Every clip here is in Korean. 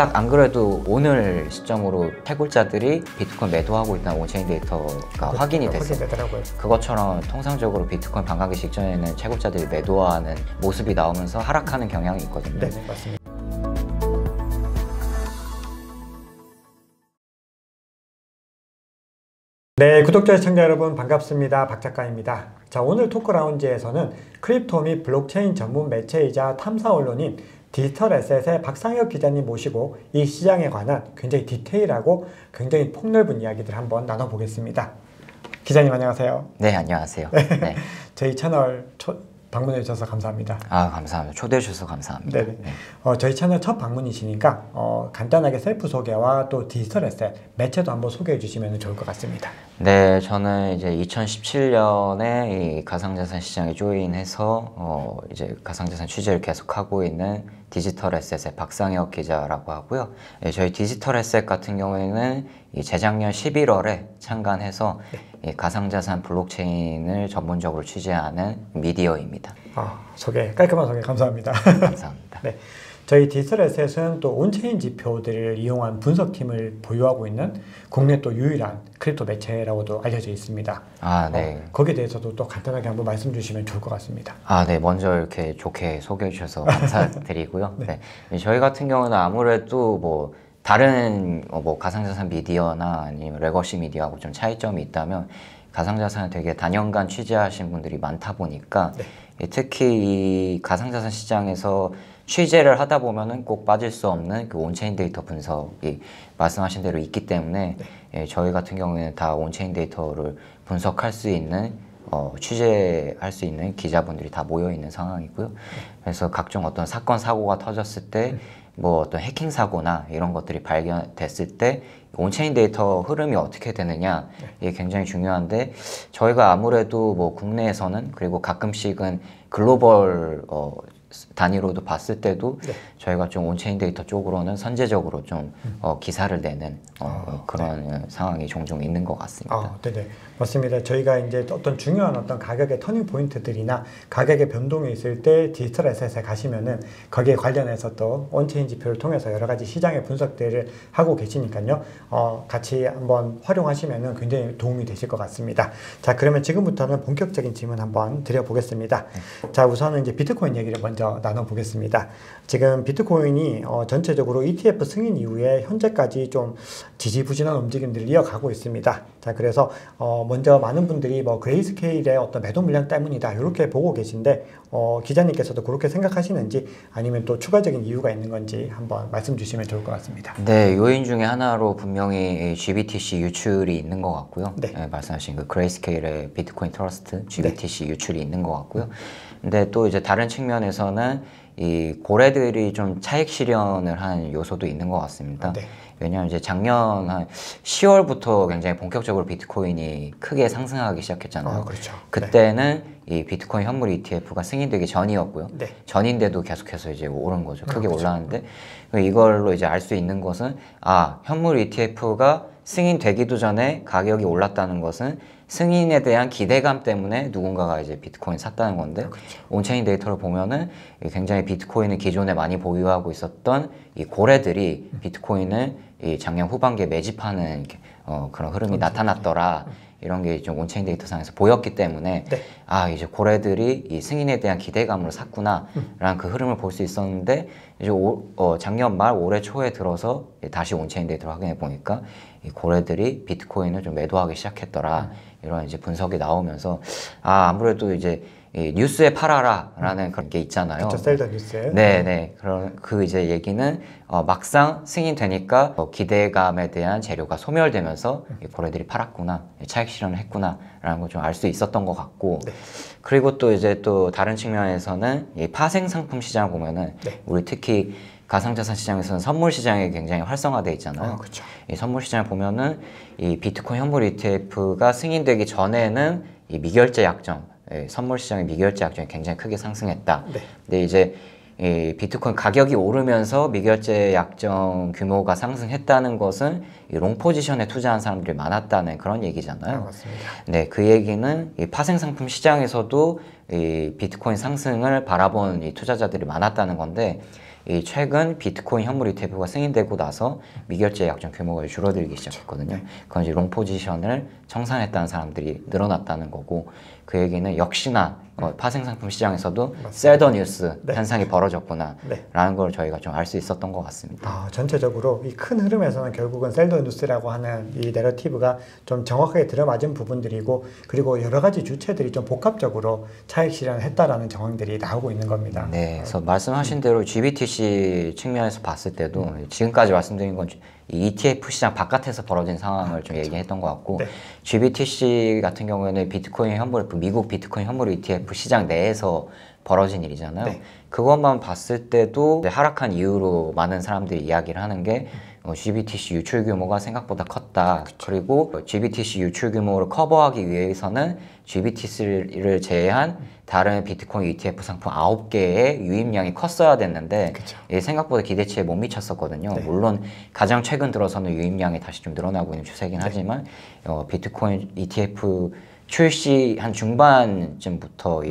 딱 안 그래도 오늘 시점으로 채굴자들이 비트코인 매도하고 있다는 온체인 데이터가 확인이 됐어요. 그것처럼 통상적으로 비트코인 반감기 직전에는 채굴자들이 매도하는 모습이 나오면서 하락하는 경향이 있거든요. 네, 맞습니다. 네, 구독자 시청자 여러분 반갑습니다. 박 작가입니다. 자, 오늘 토크라운지에서는 크립토 및 블록체인 전문 매체이자 탐사 언론인 디지털에셋의 박상혁 기자님 모시고 이 시장에 관한 굉장히 디테일하고 굉장히 폭넓은 이야기들 한번 나눠보겠습니다. 기자님 안녕하세요. 네, 안녕하세요. 네. 저희 채널 방문해 주셔서 감사합니다. 감사합니다. 초대해 주셔서 감사합니다. 네네. 저희 채널 첫 방문이시니까 간단하게 셀프 소개와 또 디지털 에셋 매체도 한번 소개해 주시면 좋을 것 같습니다. 네, 저는 이제 2017년에 이 가상자산 시장에 조인해서 이제 가상자산 취재를 계속하고 있는 디지털 에셋의 박상혁 기자라고 하고요. 네, 저희 디지털 에셋 같은 경우에는 이 재작년 11월에 창간해서 이 가상자산 블록체인을 전문적으로 취재하는 미디어입니다. 깔끔한 소개 감사합니다. 감사합니다. 네. 저희 디지털 에셋은 또 온체인 지표들을 이용한 분석팀을 보유하고 있는 국내 또 유일한 크립토 매체라고도 알려져 있습니다. 네. 거기에 대해서도 또 간단하게 한번 말씀 주시면 좋을 것 같습니다. 네. 먼저 이렇게 좋게 소개해 주셔서 감사드리고요. 네. 저희 같은 경우는 아무래도 뭐 다른 가상자산 미디어나 아니면 레거시 미디어하고 좀 차이점이 있다면 가상자산을 되게 단연간 취재하신 분들이 많다 보니까 특히 이 가상자산 시장에서 취재를 하다 보면은 꼭 빠질 수 없는 그 온체인 데이터 분석이 말씀하신 대로 있기 때문에 저희 같은 경우에는 다 온체인 데이터를 분석할 수 있는 취재할 수 있는 기자분들이 다 모여 있는 상황이고요. 그래서 각종 어떤 사건 사고가 터졌을 때 뭐 어떤 해킹 사고나 이런 것들이 발견됐을 때 온체인 데이터 흐름이 어떻게 되느냐 이게 굉장히 중요한데 저희가 아무래도 뭐 국내에서는 그리고 가끔씩은 글로벌 단위로도 봤을 때도 저희가 좀 온체인 데이터 쪽으로는 선제적으로 좀 기사를 내는 그런 상황이 종종 있는 것 같습니다. 네네. 맞습니다. 저희가 이제 어떤 중요한 어떤 가격의 터닝 포인트들이나 가격의 변동이 있을 때 디지털 에셋에 가시면은 거기에 관련해서 또 온체인 지표를 통해서 여러 가지 시장의 분석들을 하고 계시니까요. 같이 한번 활용하시면은 굉장히 도움이 되실 것 같습니다. 자, 그러면 지금부터는 본격적인 질문 한번 드려보겠습니다. 자, 우선은 이제 비트코인 얘기를 먼저 나눠보겠습니다. 지금 비트코인이 전체적으로 ETF 승인 이후에 현재까지 좀 지지부진한 움직임들을 이어가고 있습니다. 자, 그래서 먼저 많은 분들이 뭐 그레이스케일의 어떤 매도 물량 때문이다 이렇게 보고 계신데 기자님께서도 그렇게 생각하시는지 아니면 또 추가적인 이유가 있는 건지 한번 말씀 주시면 좋을 것 같습니다. 네, 요인 중에 하나로 분명히 GBTC 유출이 있는 것 같고요. 말씀하신 그 그레이스케일의 비트코인 트러스트 GBTC 유출이 있는 것 같고요. 근데 또 이제 다른 측면에서는 이 고래들이 좀 차익 실현을 한 요소도 있는 것 같습니다. 왜냐하면 이제 작년 한 10월부터 굉장히 본격적으로 비트코인이 크게 상승하기 시작했잖아요. 그때는 이 비트코인 현물 ETF가 승인되기 전이었고요. 전인데도 계속해서 이제 오른 거죠. 크게 올랐는데 이걸로 이제 알 수 있는 것은 현물 ETF가 승인되기도 전에 가격이 올랐다는 것은 승인에 대한 기대감 때문에 누군가가 이제 비트코인 샀다는 건데 온체인 데이터를 보면은 굉장히 비트코인을 기존에 많이 보유하고 있었던 이 고래들이 비트코인을 이 작년 후반기에 매집하는 그런 흐름이 나타났더라. 이런 게 좀 온체인 데이터상에서 보였기 때문에 이제 고래들이 이 승인에 대한 기대감으로 샀구나 라는 그 흐름을 볼 수 있었는데 이제 작년 말 올해 초에 들어서 다시 온체인 데이터를 확인해 보니까 이 고래들이 비트코인을 좀 매도하기 시작했더라 이런 이제 분석이 나오면서 아무래도 이제 이 뉴스에 팔아라 라는 그런 게 있잖아요. 셀더 뉴스에. 네네. 그런 그 이제 얘기는 막상 승인되니까 기대감에 대한 재료가 소멸되면서 고래들이 팔았구나, 차익 실현을 했구나 라는 걸 좀 알 수 있었던 것 같고 그리고 또 이제 또 다른 측면에서는 이 파생 상품 시장을 보면은 우리 특히 가상자산 시장에서는 선물 시장이 굉장히 활성화되어 있잖아요. 이 선물 시장을 보면은 이 비트코인 현물 ETF가 승인되기 전에는 이 미결제 약정, 선물 시장의 미결제 약정이 굉장히 크게 상승했다. 근데 이제 이 비트코인 가격이 오르면서 미결제 약정 규모가 상승했다는 것은 이 롱 포지션에 투자한 사람들이 많았다는 그런 얘기잖아요. 맞습니다. 네, 그 얘기는 이 파생 상품 시장에서도 이 비트코인 상승을 바라본 이 투자자들이 많았다는 건데 이 최근 비트코인 현물 ETF가 승인되고 나서 미결제 약정 규모가 줄어들기 시작했거든요. 그건 이제 롱 포지션을 청산했다는 사람들이 늘어났다는 거고, 그 얘기는 역시나 파생 상품 시장에서도 셀더 뉴스 현상이 벌어졌구나 라는 걸 저희가 좀 알 수 있었던 것 같습니다. 전체적으로 이 큰 흐름에서는 결국은 셀더 뉴스라고 하는 이 내러티브가 좀 정확하게 들어맞은 부분들이고, 그리고 여러 가지 주체들이 좀 복합적으로 차익 실현을 했다라는 정황들이 나오고 있는 겁니다. 네, 그래서 말씀하신 대로 GBTC 측면에서 봤을 때도 지금까지 말씀드린 건 이 ETF 시장 바깥에서 벌어진 상황을 좀 얘기했던 것 같고, GBTC 같은 경우에는 비트코인 현물, 미국 비트코인 현물 ETF 시장 내에서 벌어진 일이잖아요. 그것만 봤을 때도 하락한 이유로 많은 사람들이 이야기를 하는 게 GBTC 유출 규모가 생각보다 컸다. 그리고 GBTC 유출 규모를 커버하기 위해서는 GBTC를 제외한 다른 비트코인 ETF 상품 9개의 유입량이 컸어야 됐는데 생각보다 기대치에 못 미쳤었거든요. 물론 가장 최근 들어서는 유입량이 다시 좀 늘어나고 있는 추세긴 하지만 비트코인 ETF 출시 한 중반쯤부터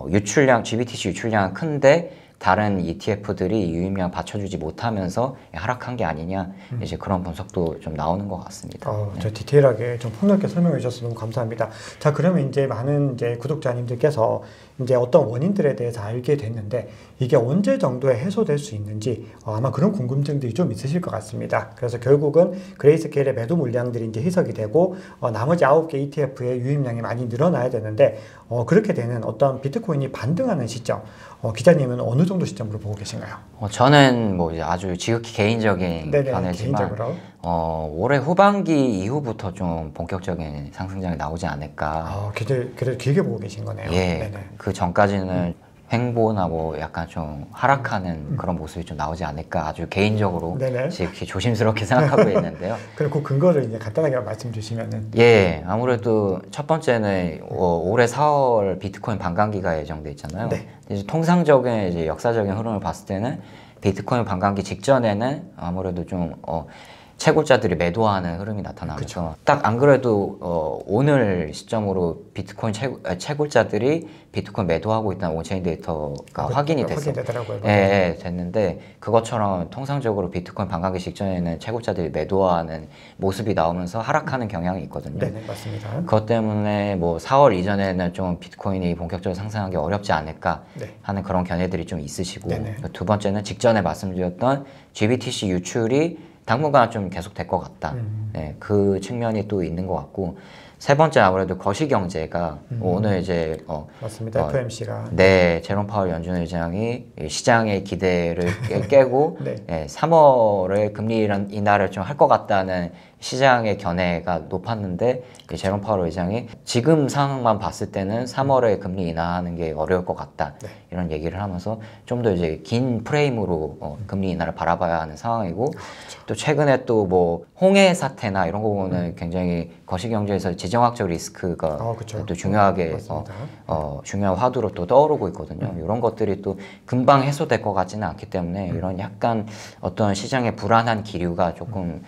유출량, GBTC 유출량은 큰데 다른 ETF들이 유입량 받쳐주지 못하면서 하락한 게 아니냐, 이제 그런 분석도 좀 나오는 것 같습니다. 저 디테일하게 좀 폭넓게 설명해 주셔서 너무 감사합니다. 자, 그러면 이제 많은 이제 구독자님들께서 이제 어떤 원인들에 대해서 알게 됐는데 이게 언제 정도에 해소될 수 있는지 아마 그런 궁금증들이 좀 있으실 것 같습니다. 그래서 결국은 그레이스케일의 매도 물량들이 이제 희석이 되고 나머지 9개 ETF의 유입량이 많이 늘어나야 되는데 그렇게 되는 어떤 비트코인이 반등하는 시점, 기자님은 어느 정도 시점으로 보고 계신가요? 저는 뭐 이제 아주 지극히 개인적인 견해지만 개인적으로. 올해 후반기 이후부터 좀 본격적인 상승장이 나오지 않을까. 그래도 길게 보고 계신 거네요. 예, 그 전까지는 횡보나 뭐 약간 좀 하락하는 그런 모습이 좀 나오지 않을까, 아주 개인적으로 지극히 조심스럽게 생각하고 있는데요. 그럼 그 근거를 이제 간단하게 말씀 주시면은. 예, 아무래도 첫 번째는 올해 4월 비트코인 반감기가 예정돼 있잖아요. 이제 통상적인 이제 역사적인 흐름을 봤을 때는 비트코인 반감기 직전에는 아무래도 좀 채굴자들이 매도하는 흐름이 나타나면서 딱 안 그래도 오늘 시점으로 비트코인 채굴자들이 비트코인 매도하고 있다는 온체인 데이터가 확인이 됐어요. 예, 됐는데 그것처럼 통상적으로 비트코인 반감기 직전에는 채굴자들이 매도하는 모습이 나오면서 하락하는 경향이 있거든요. 네, 맞습니다. 그것 때문에 뭐 4월 이전에는 좀 비트코인이 본격적으로 상승하기 어렵지 않을까 하는 그런 견해들이 좀 있으시고, 두 번째는 직전에 말씀드렸던 GBTC 유출이 당분간 좀 계속 될 것 같다. 네, 그 측면이 또 있는 것 같고, 세 번째 아무래도 거시경제가 오늘 이제 맞습니다. FOMC가 제롬 파월 연준 의장이 시장의 기대를 깨고 3월에 금리 인하를 좀 할 것 같다는 시장의 견해가 높았는데 제롬 파월 의장이 지금 상황만 봤을 때는 3월에 금리 인하하는 게 어려울 것 같다, 이런 얘기를 하면서 좀 더 이제 긴 프레임으로 금리 인하를 바라봐야 하는 상황이고, 또 최근에 또 뭐 홍해 사태나 이런 거 보면은 굉장히 거시경제에서 지정학적 리스크가 또 중요하게 중요한 화두로 또 떠오르고 있거든요. 이런 것들이 또 금방 해소될 것 같지는 않기 때문에 이런 약간 어떤 시장의 불안한 기류가 조금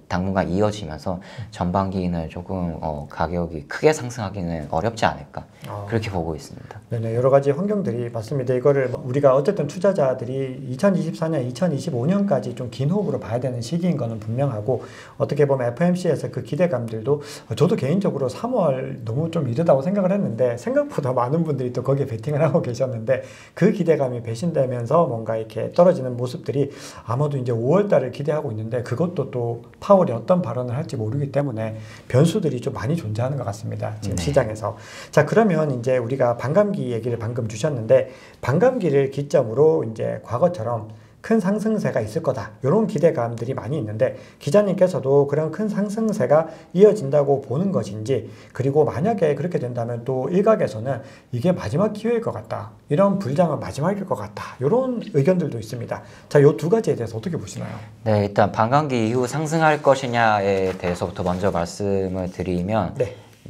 당분간 이어지면서 전반기는 조금 가격이 크게 상승하기는 어렵지 않을까, 그렇게 보고 있습니다. 네네, 여러 가지 환경들이 맞습니다. 이거를 우리가 어쨌든 투자자들이 2024년, 2025년까지 좀 긴 호흡으로 봐야 되는 시기인 거는 분명하고, 어떻게 보면 FOMC에서 그 기대감들도 저도 개인적으로 3월 너무 좀 이르다고 생각을 했는데 생각보다 많은 분들이 또 거기에 베팅을 하고 계셨는데 그 기대감이 배신되면서 뭔가 이렇게 떨어지는 모습들이 아마도 이제 5월 달을 기대하고 있는데 그것도 또 파월이 어떤 발언을 할지 모르기 때문에 변수들이 좀 많이 존재하는 것 같습니다. 지금 시장에서. 자, 그러면 이제 우리가 반감기 얘기를 방금 주셨는데 반감기를 기점으로 이제 과거처럼 큰 상승세가 있을 거다, 이런 기대감들이 많이 있는데 기자님께서도 그런 큰 상승세가 이어진다고 보는 것인지, 그리고 만약에 그렇게 된다면 또 일각에서는 이게 마지막 기회일 것 같다, 이런 불장은 마지막일 것 같다, 이런 의견들도 있습니다. 자, 이 두 가지에 대해서 어떻게 보시나요? 네, 일단 반감기 이후 상승할 것이냐에 대해서부터 먼저 말씀을 드리면,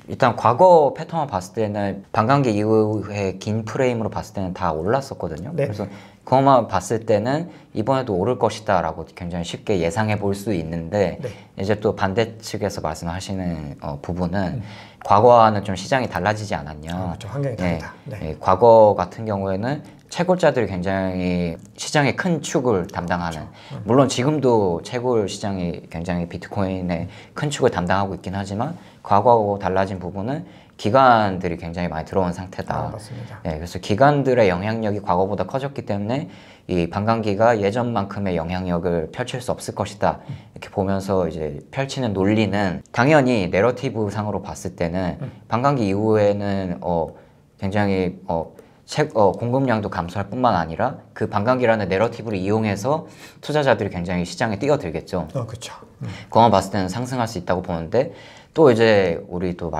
일단 과거 패턴을 봤을 때는 반감기 이후에 긴 프레임으로 봤을 때는 다 올랐었거든요. 그래서 그것만 봤을 때는 이번에도 오를 것이다 라고 굉장히 쉽게 예상해 볼 수 있는데, 이제 또 반대측에서 말씀하시는 부분은 과거와는 좀 시장이 달라지지 않았냐. 환경이 다르다. 과거 같은 경우에는 채굴자들이 굉장히 시장의 큰 축을 담당하는, 물론 지금도 채굴 시장이 굉장히 비트코인의 큰 축을 담당하고 있긴 하지만 과거하고 달라진 부분은 기관들이 굉장히 많이 들어온 상태다. 맞습니다. 예, 그래서 기관들의 영향력이 과거보다 커졌기 때문에 이 반감기가 예전만큼의 영향력을 펼칠 수 없을 것이다. 이렇게 보면서 이제 펼치는 논리는 당연히 내러티브 상으로 봤을 때는 반감기 이후에는 굉장히 공급량도 감소할 뿐만 아니라 그 반감기라는 내러티브를 이용해서 투자자들이 굉장히 시장에 뛰어들겠죠. 그렇죠. 그것만 봤을 때는 상승할 수 있다고 보는데 또 이제 우리 또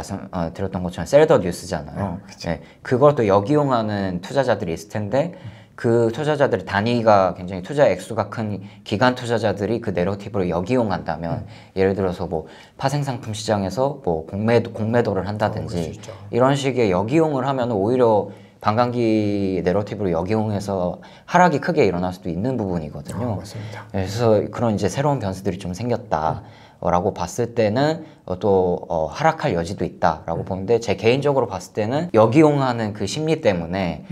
드렸던 것처럼 셀더 뉴스잖아요. 네, 그걸 또 역이용하는 투자자들이 있을 텐데 그 투자자들의 단위가 굉장히 투자 액수가 큰 기관 투자자들이 그 내러티브를 역이용한다면 예를 들어서 뭐 파생상품 시장에서 뭐 공매도를 한다든지 이런 식의 역이용을 하면 오히려 반감기 내러티브를 역이용해서 하락이 크게 일어날 수도 있는 부분이거든요. 맞습니다. 그래서 그런 이제 새로운 변수들이 좀 생겼다. 라고 봤을 때는 또 하락할 여지도 있다라고 보는데 제 개인적으로 봤을 때는 역이용하는 그 심리 때문에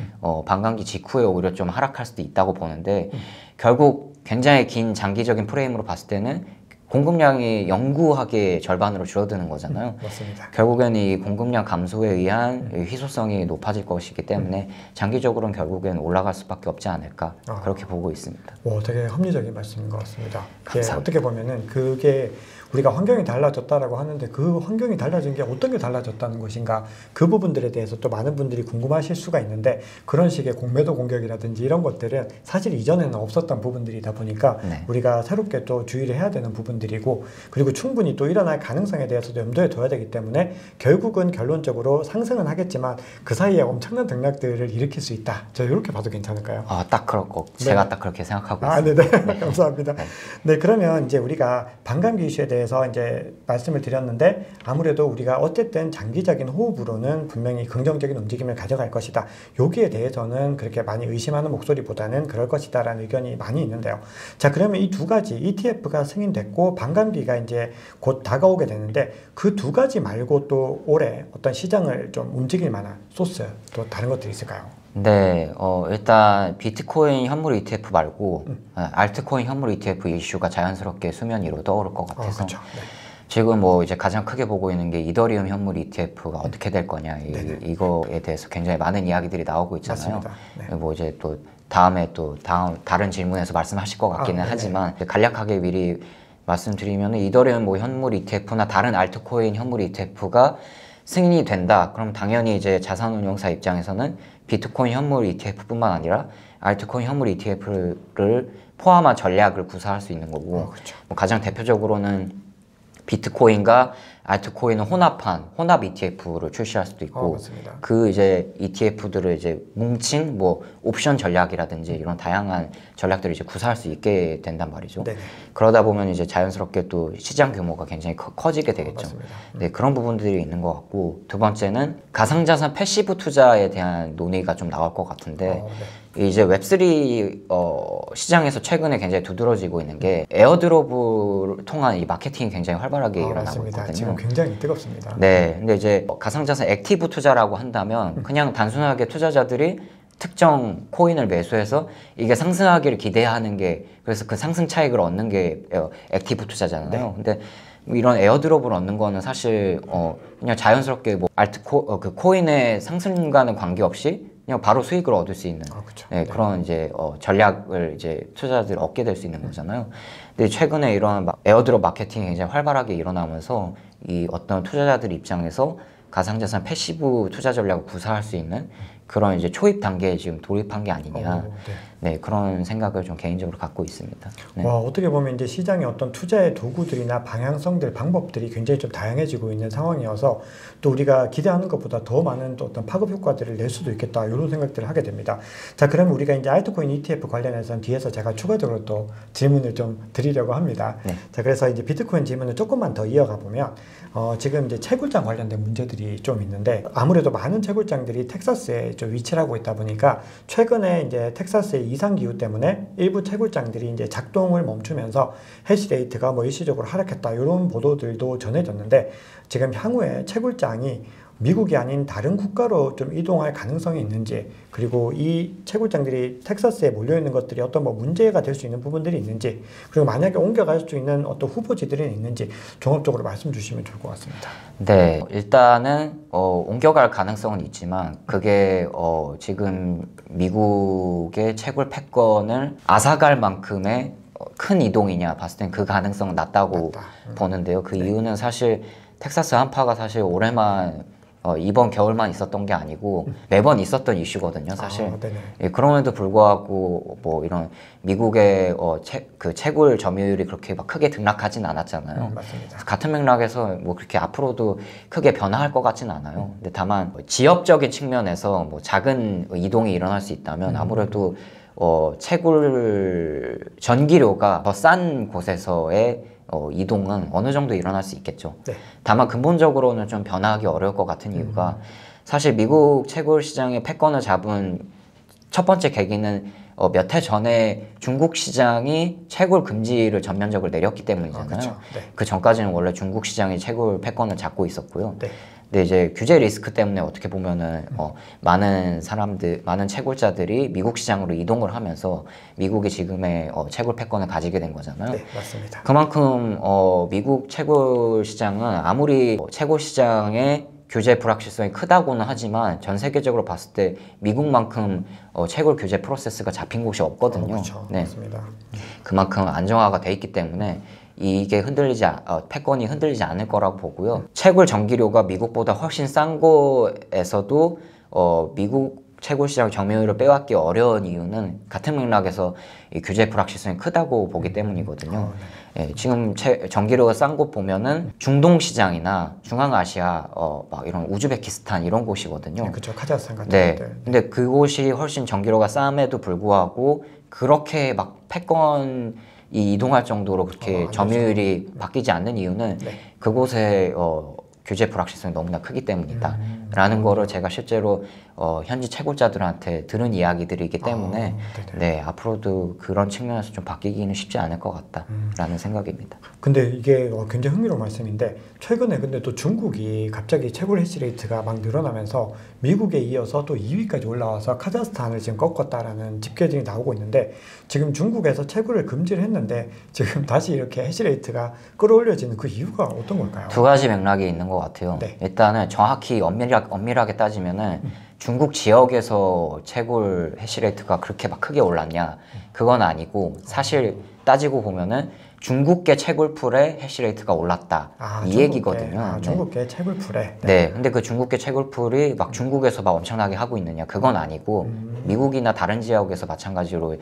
반감기 직후에 오히려 좀 하락할 수도 있다고 보는데 결국 굉장히 긴 장기적인 프레임으로 봤을 때는 공급량이 영구하게 절반으로 줄어드는 거잖아요. 맞습니다. 결국에는 이 공급량 감소에 의한 희소성이 높아질 것이기 때문에 장기적으로는 결국에는 올라갈 수밖에 없지 않을까 그렇게 보고 있습니다. 되게 합리적인 말씀인 것 같습니다. 감사합니다. 어떻게 보면은 그게 우리가 환경이 달라졌다라고 하는데 그 환경이 달라진 게 어떤 게 달라졌다는 것인가 그 부분들에 대해서 또 많은 분들이 궁금하실 수가 있는데 그런 식의 공매도 공격이라든지 이런 것들은 사실 이전에는 없었던 부분들이다 보니까 우리가 새롭게 또 주의를 해야 되는 부분들이고 그리고 충분히 또 일어날 가능성에 대해서도 염두에 둬야 되기 때문에 결국은 결론적으로 상승은 하겠지만 그 사이에 엄청난 등락들을 일으킬 수 있다. 저 이렇게 봐도 괜찮을까요? 딱 그렇고 제가 딱 그렇게 생각하고 있습니다. 네네. 감사합니다. 네, 그러면 이제 우리가 반감기 이슈에 대해서 이제 말씀을 드렸는데 아무래도 우리가 어쨌든 장기적인 호흡으로는 분명히 긍정적인 움직임을 가져갈 것이다. 여기에 대해서는 그렇게 많이 의심하는 목소리보다는 그럴 것이다라는 의견이 많이 있는데요. 자, 그러면 이 두 가지 ETF가 승인됐고 반감기가 이제 곧 다가오게 되는데 그 두 가지 말고 또 올해 어떤 시장을 좀 움직일 만한 소스 또 다른 것들이 있을까요? 네, 일단 비트코인 현물 ETF 말고 알트코인 현물 ETF 이슈가 자연스럽게 수면 위로 떠오를 것 같아서 그렇죠. 네. 지금 뭐 이제 가장 크게 보고 있는 게 이더리움 현물 ETF가 어떻게 될 거냐 이거에 대해서 굉장히 많은 이야기들이 나오고 있잖아요. 뭐 이제 또 다음에 또 다른 질문에서 말씀하실 것 같기는 하지만 간략하게 미리 말씀드리면 이더리움 뭐 현물 ETF나 다른 알트코인 현물 ETF가 승인이 된다. 그럼 당연히 이제 자산운용사 입장에서는 비트코인 현물 ETF뿐만 아니라 알트코인 현물 ETF를 포함한 전략을 구사할 수 있는 거고 뭐 가장 대표적으로는 비트코인과 알트코인을 혼합 ETF를 출시할 수도 있고 그 이제 ETF들을 이제 뭉친 뭐 옵션 전략이라든지 이런 다양한 전략들을 이제 구사할 수 있게 된단 말이죠. 그러다 보면 이제 자연스럽게 또 시장 규모가 굉장히 커지게 되겠죠. 네, 그런 부분들이 있는 것 같고 두 번째는 가상자산 패시브 투자에 대한 논의가 좀 나올 것 같은데 이제 웹3 시장에서 최근에 굉장히 두드러지고 있는 게 에어드롭을 통한 이 마케팅이 굉장히 활발하게 일어나고 있거든요. 지금 굉장히 뜨겁습니다. 네, 근데 이제 가상자산 액티브 투자라고 한다면 그냥 단순하게 투자자들이 특정 코인을 매수해서 이게 상승하기를 기대하는 게 그래서 그 상승 차익을 얻는 게 액티브 투자잖아요. 근데 이런 에어드롭을 얻는 거는 사실 그냥 자연스럽게 뭐 그 코인의 상승과는 관계없이 그냥 바로 수익을 얻을 수 있는 그런 이제 전략을 이제 투자자들이 얻게 될 수 있는 거잖아요. 근데 최근에 이런 에어드롭 마케팅이 굉장히 활발하게 일어나면서 이 어떤 투자자들 입장에서 가상자산 패시브 투자 전략을 구사할 수 있는 그런 이제 초입 단계에 지금 돌입한 게 아니냐. 네, 그런 생각을 좀 개인적으로 갖고 있습니다. 어떻게 보면 이제 시장의 어떤 투자의 도구들이나 방향성들, 방법들이 굉장히 좀 다양해지고 있는 상황이어서 또 우리가 기대하는 것보다 더 많은 또 어떤 파급 효과들을 낼 수도 있겠다 이런 생각들을 하게 됩니다. 자, 그러면 우리가 이제 알트코인 ETF 관련해서는 뒤에서 제가 추가적으로 또 질문을 좀 드리려고 합니다. 자, 그래서 이제 비트코인 질문을 조금만 더 이어가 보면 지금 이제 채굴장 관련된 문제들이 좀 있는데 아무래도 많은 채굴장들이 텍사스에 좀 위치를 하고 있다 보니까 최근에 이제 텍사스의 이상 기후 때문에 일부 채굴장들이 이제 작동을 멈추면서 해시레이트가 뭐 일시적으로 하락했다 이런 보도들도 전해졌는데 지금 향후에 채굴장이 미국이 아닌 다른 국가로 좀 이동할 가능성이 있는지, 그리고 이 채굴장들이 텍사스에 몰려있는 것들이 어떤 뭐 문제가 될 수 있는 부분들이 있는지, 그리고 만약에 옮겨갈 수 있는 어떤 후보지들이 있는지 종합적으로 말씀 주시면 좋을 것 같습니다. 네, 일단은 옮겨갈 가능성은 있지만 그게 지금 미국의 채굴 패권을 앗아갈 만큼의 큰 이동이냐 봤을 땐 그 가능성은 낮다고 보는데요. 그 이유는 사실 텍사스 한파가 사실 올해만 이번 겨울만 있었던 게 아니고 매번 있었던 이슈거든요, 사실. 예, 그럼에도 불구하고 뭐 이런 미국의 그 채굴 점유율이 그렇게 막 크게 등락하진 않았잖아요. 맞습니다. 같은 맥락에서 뭐 그렇게 앞으로도 크게 변화할 것 같진 않아요. 근데 다만 지역적인 측면에서 뭐 작은 이동이 일어날 수 있다면 아무래도 채굴 전기료가 더 싼 곳에서의 이동은 어느 정도 일어날 수 있겠죠. 네. 다만 근본적으로는 좀 변화하기 어려울 것 같은 이유가 사실 미국 채굴 시장의 패권을 잡은 첫 번째 계기는 몇 해 전에 중국 시장이 채굴 금지를 전면적으로 내렸기 때문이잖아요. 그렇죠. 네. 그 전까지는 원래 중국 시장이 채굴 패권을 잡고 있었고요. 네. 근데 이제 규제 리스크 때문에 어떻게 보면은 많은 채굴자들이 미국 시장으로 이동을 하면서 미국이 지금의 채굴 패권을 가지게 된 거잖아요. 네, 맞습니다. 그만큼 미국 채굴 시장은 아무리 채굴 시장의 규제 불확실성이 크다고는 하지만 전 세계적으로 봤을 때 미국만큼 채굴 규제 프로세스가 잡힌 곳이 없거든요. 그렇죠. 네. 맞습니다. 그만큼 안정화가 돼 있기 때문에 이게 패권이 흔들리지 않을 거라고 보고요. 채굴 전기료가 미국보다 훨씬 싼 곳에서도 미국 채굴 시장 점유율을 빼앗기 어려운 이유는 같은 맥락에서 이 규제 불확실성이 크다고 보기 때문이거든요. 예, 지금 전기료가 싼 곳 보면은 중동 시장이나 중앙아시아 막 이런 우즈베키스탄 이런 곳이거든요. 네, 그렇죠. 카자흐스탄 같은 네. 것들. 근데 그곳이 훨씬 전기료가 싼에도 불구하고 그렇게 막 패권이 이동할 정도로 그렇게 점유율이 바뀌지 않는 이유는 네. 그곳의 규제 불확실성이 너무나 크기 때문이다 라는 거를 제가 실제로 현지 채굴자들한테 들은 이야기들이기 때문에 네, 앞으로도 그런 측면에서 좀 바뀌기는 쉽지 않을 것 같다라는 생각입니다. 근데 이게 굉장히 흥미로운 말씀인데 최근에 근데 또 중국이 갑자기 채굴 해시레이트가 막 늘어나면서 미국에 이어서 또 2위까지 올라와서 카자흐스탄을 지금 꺾었다라는 집계들이 나오고 있는데 지금 중국에서 채굴을 금지를 했는데 지금 다시 이렇게 해시레이트가 끌어올려지는 그 이유가 어떤 걸까요? 두 가지 맥락이 있는 것 같아요. 네. 일단은 정확히 엄밀하게 따지면은 중국 지역에서 채굴 해시레이트가 그렇게 막 크게 올랐냐 그건 아니고 사실 따지고 보면은 중국계 채굴풀에 해시레이트가 올랐다 이 얘기거든요. 중국계 채굴풀에. 네. 근데 그 중국계 채굴풀이 막 중국에서 막 엄청나게 하고 있느냐 그건 아니고 미국이나 다른 지역에서 마찬가지로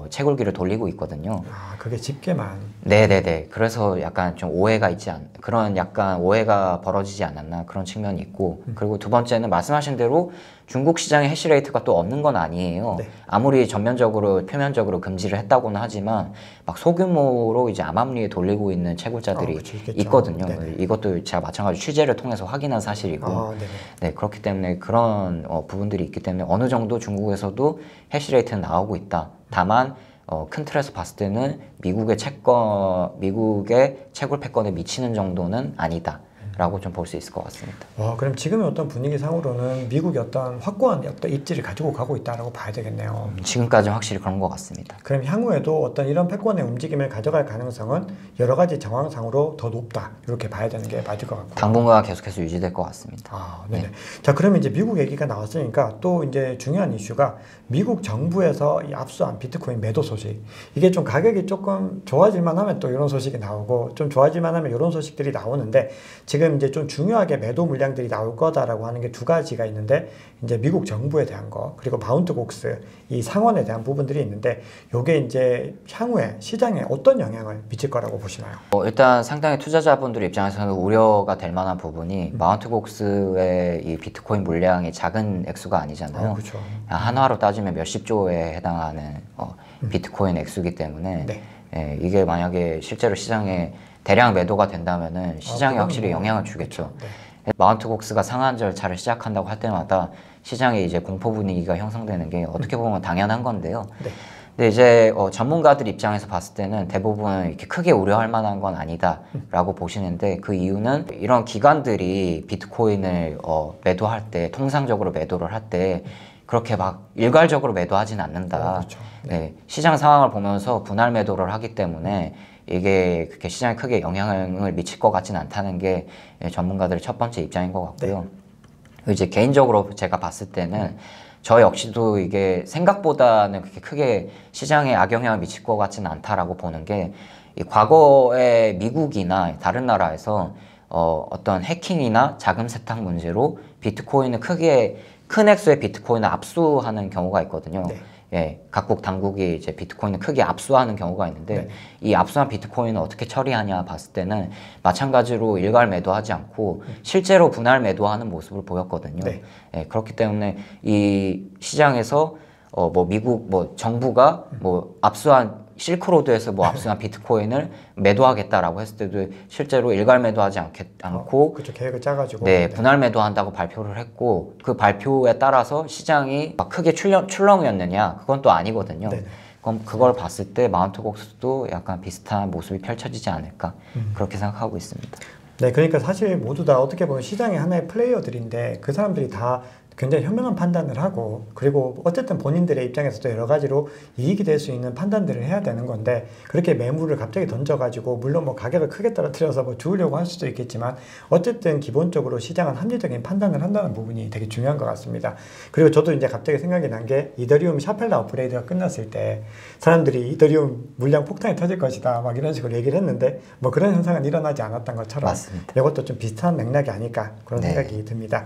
채굴기를 돌리고 있거든요. 그게 집계만. 네네네. 그래서 약간 좀 그런 약간 오해가 벌어지지 않았나 그런 측면이 있고 그리고 두 번째는 말씀하신 대로 중국 시장에 해시레이트가 또 없는 건 아니에요. 네. 아무리 표면적으로 금지를 했다고는 하지만 막 소규모로 이제 암암리에 돌리고 있는 채굴자들이 있거든요. 네네. 이것도 제가 마찬가지로 취재를 통해서 확인한 사실이고 네, 그렇기 때문에 그런 부분들이 있기 때문에 어느 정도 중국에서도 해시레이트는 나오고 있다. 다만 큰 틀에서 봤을 때는 미국의 채굴 패권에 미치는 정도는 아니다. 라고 좀 볼 수 있을 것 같습니다. 그럼 지금의 어떤 분위기상으로는 미국이 어떤 확고한 어떤 입지를 가지고 가고 있다라고 봐야 되겠네요. 지금까지는 확실히 그런 것 같습니다. 그럼 향후에도 어떤 이런 패권의 움직임을 가져갈 가능성은 여러 가지 정황상으로 더 높다 이렇게 봐야 되는 게 맞을 것 같고요. 당분간 계속해서 유지될 것 같습니다. 네네. 네. 자, 그러면 이제 미국 얘기가 나왔으니까 또 이제 중요한 이슈가 미국 정부에서 이 압수한 비트코인 매도 소식. 이게 좀 가격이 조금 좋아질만 하면 또 이런 소식이 나오고 좀 좋아질만 하면 이런 소식들이 나오는데 지금 이제 좀 중요하게 매도 물량들이 나올 거다라고 하는 게 두 가지가 있는데 이제 미국 정부에 대한 거 그리고 마운트 곡스 이 상원에 대한 부분들이 있는데 요게 이제 향후에 시장에 어떤 영향을 미칠 거라고 보시나요? 일단 상당히 투자자분들 입장에서는 우려가 될 만한 부분이 마운트 곡스의 이 비트코인 물량이 작은 액수가 아니잖아요. 그렇죠. 한화로 따지면 몇십 조에 해당하는 비트코인 액수이기 때문에 예, 이게 만약에 실제로 시장에 대량 매도가 된다면은 시장에 확실히 영향을 주겠죠. 마운트 곡스가 상한 절차를 시작한다고 할 때마다 시장에 이제 공포 분위기가 형성되는 게 어떻게 보면 당연한 건데요. 근데 이제 전문가들 입장에서 봤을 때는 대부분 이렇게 크게 우려할 만한 건 아니다라고 보시는데 그 이유는 이런 기관들이 비트코인을 매도할 때 통상적으로 매도를 할 때 그렇게 막 일괄적으로 매도하진 않는다. 그렇죠. 네, 시장 상황을 보면서 분할 매도를 하기 때문에 이게 그렇게 시장에 크게 영향을 미칠 것 같지는 않다는 게 전문가들의 첫 번째 입장인 것 같고요. 이제 개인적으로 제가 봤을 때는 저 역시도 이게 생각보다는 그렇게 크게 시장에 악영향을 미칠 것 같지는 않다라고 보는 게 이 과거에 미국이나 다른 나라에서 어떤 해킹이나 자금 세탁 문제로 비트코인을 크게 큰 액수의 비트코인을 압수하는 경우가 있거든요. 네. 예, 각국 당국이 이제 비트코인을 크게 압수하는 경우가 있는데 네. 이 압수한 비트코인을 어떻게 처리하냐 봤을 때는 마찬가지로 일괄 매도하지 않고 실제로 분할 매도하는 모습을 보였거든요. 네. 예, 그렇기 때문에 이 시장에서 뭐 미국 뭐 정부가 뭐 압수한 실크로드에서 뭐 압수한 비트코인을 매도하겠다라고 했을 때도 실제로 일괄 매도하지 않고 그렇죠. 계획을 짜가지고 네, 분할 매도한다고 발표를 했고 그 발표에 따라서 시장이 막 크게 출렁이었느냐 그건 또 아니거든요. 네네. 그럼 그걸 봤을 때 마운트곡스도 약간 비슷한 모습이 펼쳐지지 않을까 그렇게 생각하고 있습니다. 네, 그러니까 사실 모두 다 어떻게 보면 시장의 하나의 플레이어들인데 그 사람들이 다 굉장히 현명한 판단을 하고 그리고 어쨌든 본인들의 입장에서도 여러 가지로 이익이 될 수 있는 판단들을 해야 되는 건데 그렇게 매물을 갑자기 던져가지고 물론 뭐 가격을 크게 떨어뜨려서 뭐 주우려고 할 수도 있겠지만 어쨌든 기본적으로 시장은 합리적인 판단을 한다는 부분이 되게 중요한 것 같습니다. 그리고 저도 이제 갑자기 생각이 난 게 이더리움 샤펠라 업그레이드가 끝났을 때 사람들이 이더리움 물량 폭탄이 터질 것이다 막 이런 식으로 얘기를 했는데 뭐 그런 현상은 일어나지 않았던 것처럼 맞습니다. 이것도 좀 비슷한 맥락이 아닐까 그런 네. 생각이 듭니다.